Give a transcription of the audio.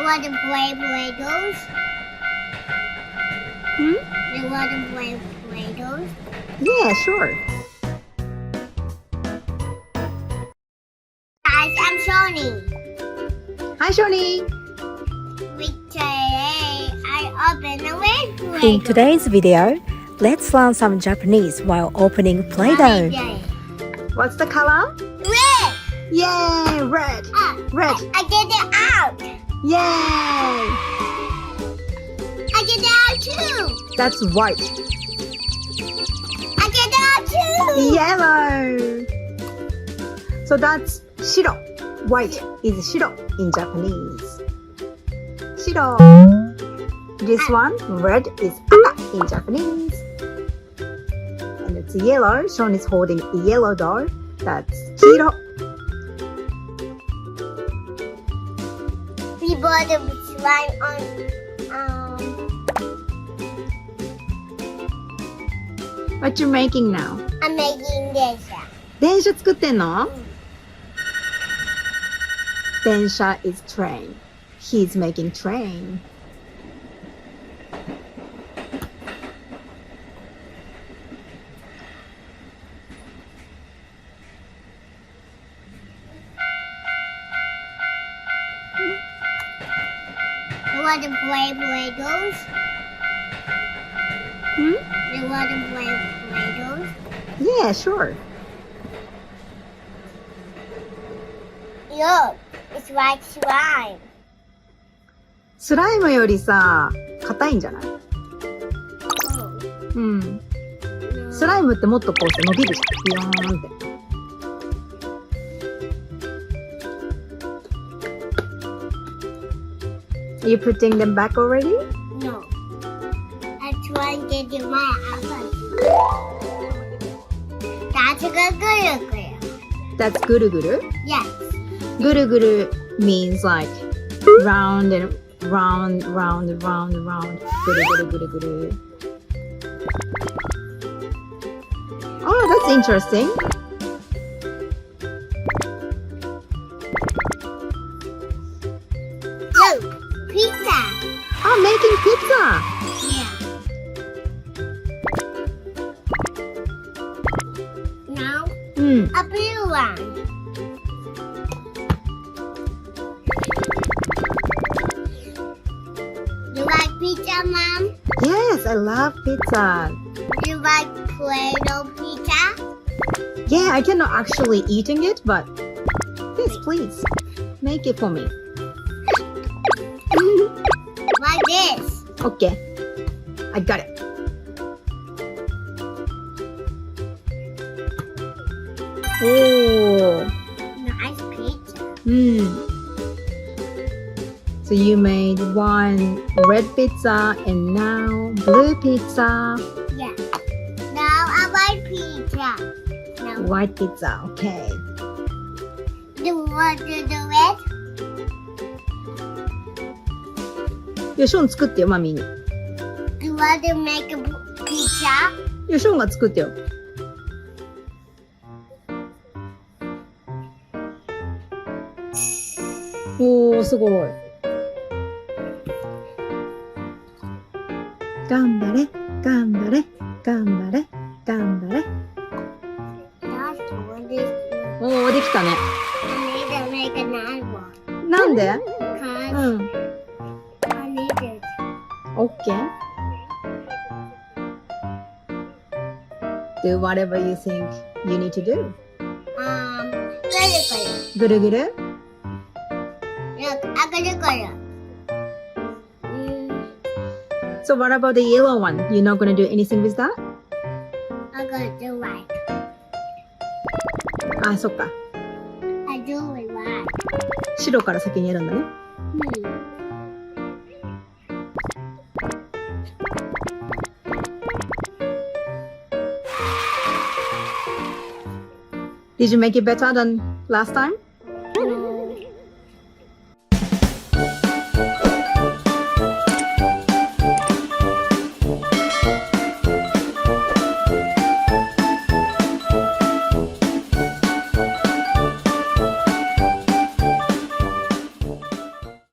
want to play Play-Dohs? You want to play Play-Dohs? Yeah, sure. Guys, I'm Shawnee. Hi, Shawnee. Today, I open the red Play-Doh. In today's video, let's learn some Japanese while opening Play-Doh. What's the color? Red! Yay, red. Red. I get it out. Yay. I get it out too. That's white. I get it out too. Yellow. So that's shiro. White is shiro in Japanese. Shiro. This one, red, is aka in Japanese. And it's yellow. Shaun is holding a yellow doll. That's shiro. We bought the slime on What you making now? I'm making this. 電車作ってんの？電車 is train. He's making train. You want to play Play-Dohs? You want to play Play-Dohs? Yeah, sure. Look, it's like slime. スライムよりさ、硬いんじゃない？ Oh, うん。 no. スライムってもっとこうして伸びるじゃん。ビヨーンって。Are you putting them back already? No. I try and get in my apple. That's a good. That's ぐるぐる? Yes. ぐるぐる means like round and round, round, round, round. ぐるぐるぐるぐる。Oh, that's interesting. Look, pizza. Oh, making pizza. Yeah. Now, うん。 a blue one. You like pizza, Mom? Yes, I love pizza. You like Play-Doh pizza? Yeah, I cannot actually eating it, but yes, please make it for me. Like this. Okay, I got it. Oh, Nice pizza. So you made one red pizza and now blue pizza, Yeah. Now I like pizza. Now, white pizza. Okay. do you want to do it? いや、ショーン作ってよ、マミーに。 Do you want to make a pizza? いや、ショーンが作ってよ。おー、すごい。頑張れ、頑張れ、頑張れ、頑張れ。 That's what this. おー、できたね。 I need to make another one. なんで？ Because うん。 I need it. OK. Do whatever you think you need to do. Good. ぐるぐる？ Look, I got it. So what about the yellow one? You're not gonna do anything with that? I got the right. あ、そっか。 I do it right. 白から先にやるんだね。Did you make it better than last time?